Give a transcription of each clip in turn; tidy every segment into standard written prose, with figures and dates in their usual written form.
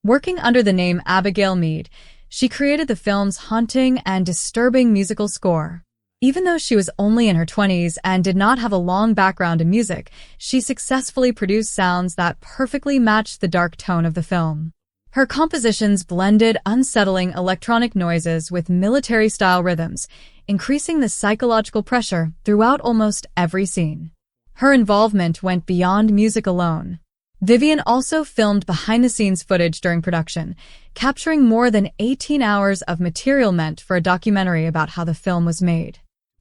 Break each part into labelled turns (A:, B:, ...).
A: Working under the name Abigail Mead, she created the film's haunting and disturbing musical score. Even though she was only in her 20s and did not have a long background in music, she successfully produced sounds that perfectly matched the dark tone of the film. Her compositions blended unsettling electronic noises with military-style rhythms, increasing the psychological pressure throughout almost every scene. Her involvement went beyond music alone. Vivian also filmed behind-the-scenes footage during production, capturing more than 18 hours of material meant for a documentary about how the film was made.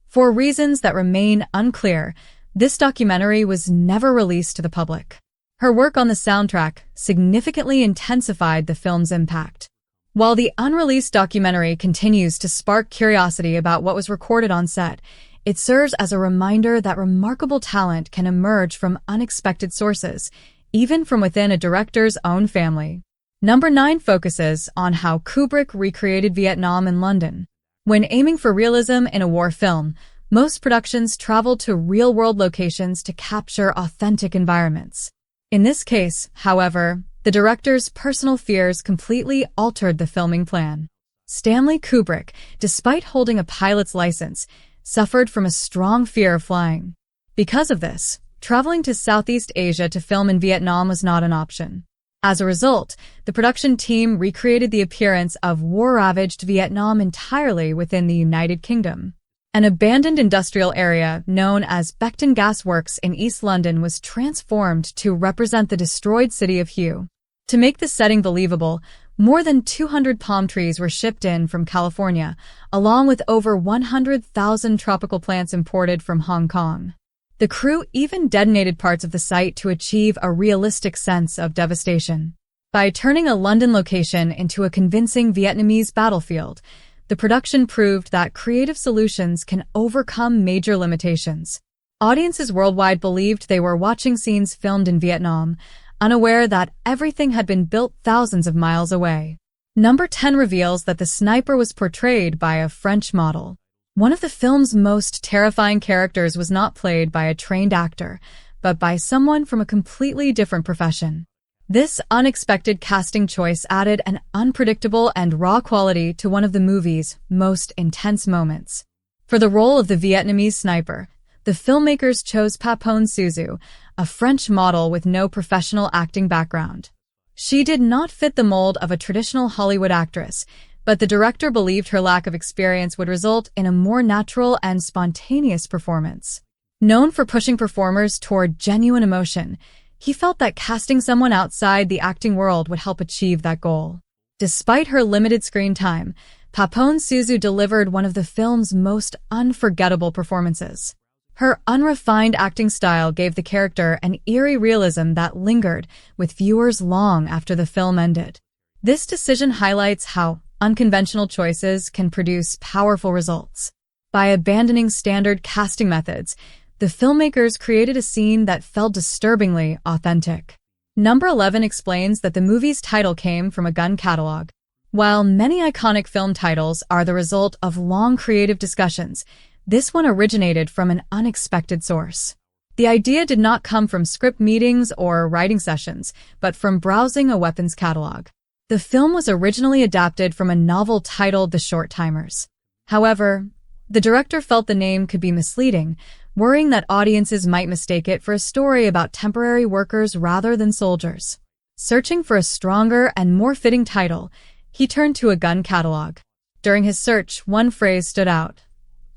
A: For reasons that remain unclear, this documentary was never released to the public. Her work on the soundtrack significantly intensified the film's impact. While the unreleased documentary continues to spark curiosity about what was recorded on set, it serves as a reminder that remarkable talent can emerge from unexpected sources, even from within a director's own family. Number 9 focuses on how Kubrick recreated Vietnam in London. When aiming for realism in a war film, most productions traveled to real-world locations to capture authentic environments. In this case, however, the director's personal fears completely altered the filming plan. Stanley Kubrick, despite holding a pilot's license, suffered from a strong fear of flying. Because of this, traveling to Southeast Asia to film in Vietnam was not an option. As a result, the production team recreated the appearance of war-ravaged Vietnam entirely within the United Kingdom. An abandoned industrial area known as Beckton Gas Works in East London was transformed to represent the destroyed city of Hue. To make the setting believable, more than 200 palm trees were shipped in from California, along with over 100,000 tropical plants imported from Hong Kong. The crew even detonated parts of the site to achieve a realistic sense of devastation. By turning a London location into a convincing Vietnamese battlefield, the production proved that creative solutions can overcome major limitations. Audiences worldwide believed they were watching scenes filmed in Vietnam, unaware that everything had been built thousands of miles away. Number 10 reveals that the sniper was portrayed by a French model. One of the film's most terrifying characters was not played by a trained actor, but by someone from a completely different profession. This unexpected casting choice added an unpredictable and raw quality to one of the movie's most intense moments. For the role of the Vietnamese sniper, the filmmakers chose Papone Suzu, a French model with no professional acting background. She did not fit the mold of a traditional Hollywood actress, but the director believed her lack of experience would result in a more natural and spontaneous performance. Known for pushing performers toward genuine emotion, he felt that casting someone outside the acting world would help achieve that goal. Despite her limited screen time, Papone Suzu delivered one of the film's most unforgettable performances. Her unrefined acting style gave the character an eerie realism that lingered with viewers long after the film ended. This decision highlights how unconventional choices can produce powerful results. By abandoning standard casting methods, the filmmakers created a scene that felt disturbingly authentic. Number 11 explains that the movie's title came from a gun catalog. While many iconic film titles are the result of long creative discussions, this one originated from an unexpected source. The idea did not come from script meetings or writing sessions, but from browsing a weapons catalog. The film was originally adapted from a novel titled The Short Timers. However, the director felt the name could be misleading, worrying that audiences might mistake it for a story about temporary workers rather than soldiers. Searching for a stronger and more fitting title, he turned to a gun catalog. During his search, one phrase stood out: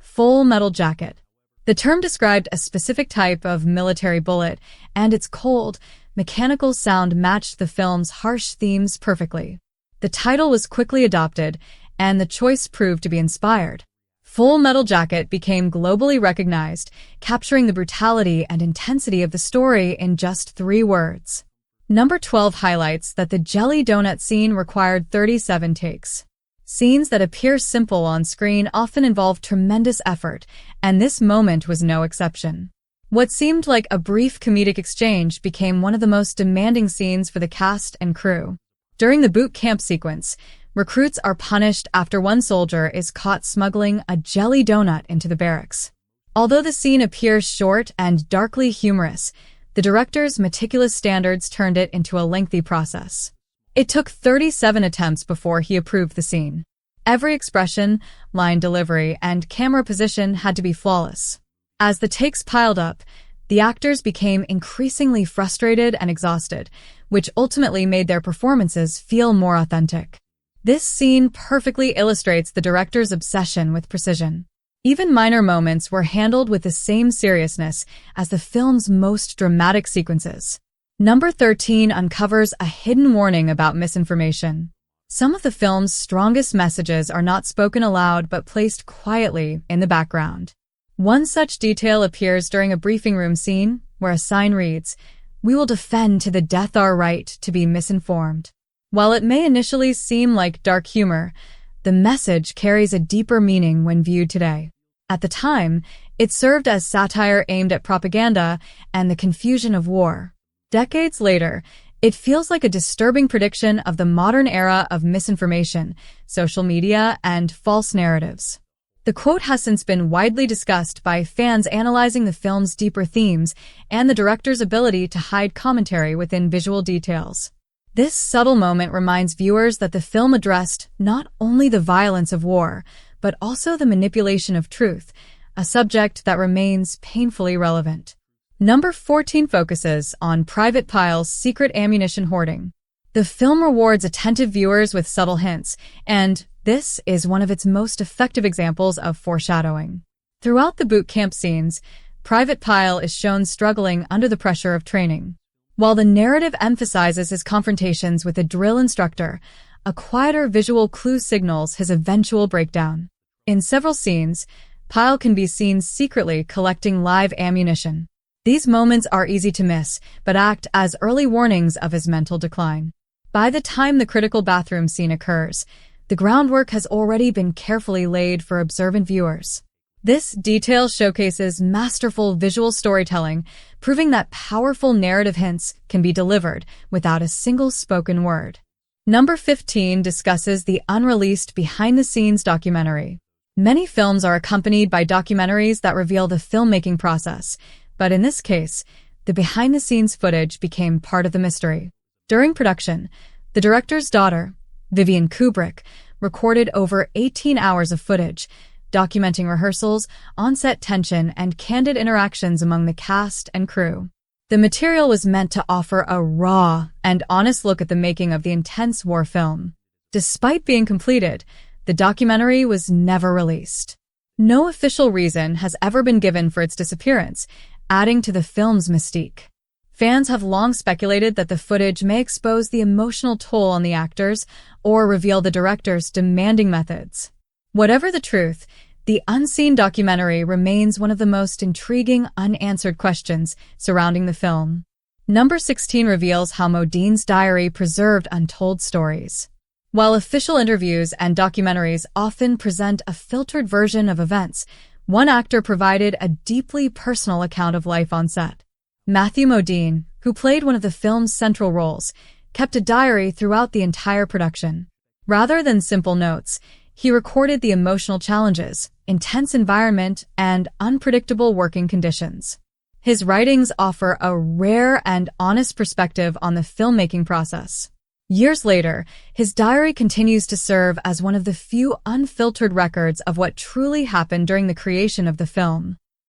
A: Full Metal Jacket. The term described a specific type of military bullet, and its cold, mechanical sound matched the film's harsh themes perfectly. The title was quickly adopted, and the choice proved to be inspired. Full Metal Jacket became globally recognized, capturing the brutality and intensity of the story in just 3 words. Number 12 highlights that the jelly donut scene required 37 takes. Scenes that appear simple on screen often involve tremendous effort, and this moment was no exception. What seemed like a brief comedic exchange became one of the most demanding scenes for the cast and crew. During the boot camp sequence, recruits are punished after one soldier is caught smuggling a jelly donut into the barracks. Although the scene appears short and darkly humorous, the director's meticulous standards turned it into a lengthy process. It took 37 attempts before he approved the scene. Every expression, line delivery, and camera position had to be flawless. As the takes piled up, the actors became increasingly frustrated and exhausted, which ultimately made their performances feel more authentic. This scene perfectly illustrates the director's obsession with precision. Even minor moments were handled with the same seriousness as the film's most dramatic sequences. Number 13 uncovers a hidden warning about misinformation. Some of the film's strongest messages are not spoken aloud but placed quietly in the background. One such detail appears during a briefing room scene where a sign reads, "We will defend to the death our right to be misinformed." While it may initially seem like dark humor, the message carries a deeper meaning when viewed today. At the time, it served as satire aimed at propaganda and the confusion of war. Decades later, it feels like a disturbing prediction of the modern era of misinformation, social media, and false narratives. The quote has since been widely discussed by fans analyzing the film's deeper themes and the director's ability to hide commentary within visual details. This subtle moment reminds viewers that the film addressed not only the violence of war, but also the manipulation of truth, a subject that remains painfully relevant. Number 14 focuses on Private Pyle's secret ammunition hoarding. The film rewards attentive viewers with subtle hints, and this is one of its most effective examples of foreshadowing. Throughout the boot camp scenes, Private Pyle is shown struggling under the pressure of training. While the narrative emphasizes his confrontations with a drill instructor, a quieter visual clue signals his eventual breakdown. In several scenes, Pyle can be seen secretly collecting live ammunition. These moments are easy to miss, but act as early warnings of his mental decline. By the time the critical bathroom scene occurs, the groundwork has already been carefully laid for observant viewers. This detail showcases masterful visual storytelling, proving that powerful narrative hints can be delivered without a single spoken word. Number 15 discusses the unreleased behind-the-scenes documentary. Many films are accompanied by documentaries that reveal the filmmaking process, but in this case, the behind-the-scenes footage became part of the mystery. During production, the director's daughter, Vivian Kubrick, recorded over 18 hours of footage, documenting rehearsals, on-set tension, and candid interactions among the cast and crew. The material was meant to offer a raw and honest look at the making of the intense war film. Despite being completed, the documentary was never released. No official reason has ever been given for its disappearance, adding to the film's mystique. Fans have long speculated that the footage may expose the emotional toll on the actors or reveal the director's demanding methods. Whatever the truth, the unseen documentary remains one of the most intriguing unanswered questions surrounding the film. Number 16 reveals how Modine's diary preserved untold stories. While official interviews and documentaries often present a filtered version of events, one actor provided a deeply personal account of life on set. Matthew Modine, who played one of the film's central roles, kept a diary throughout the entire production. Rather than simple notes, he recorded the emotional challenges, intense environment, and unpredictable working conditions. His writings offer a rare and honest perspective on the filmmaking process. Years later, his diary continues to serve as one of the few unfiltered records of what truly happened during the creation of the film.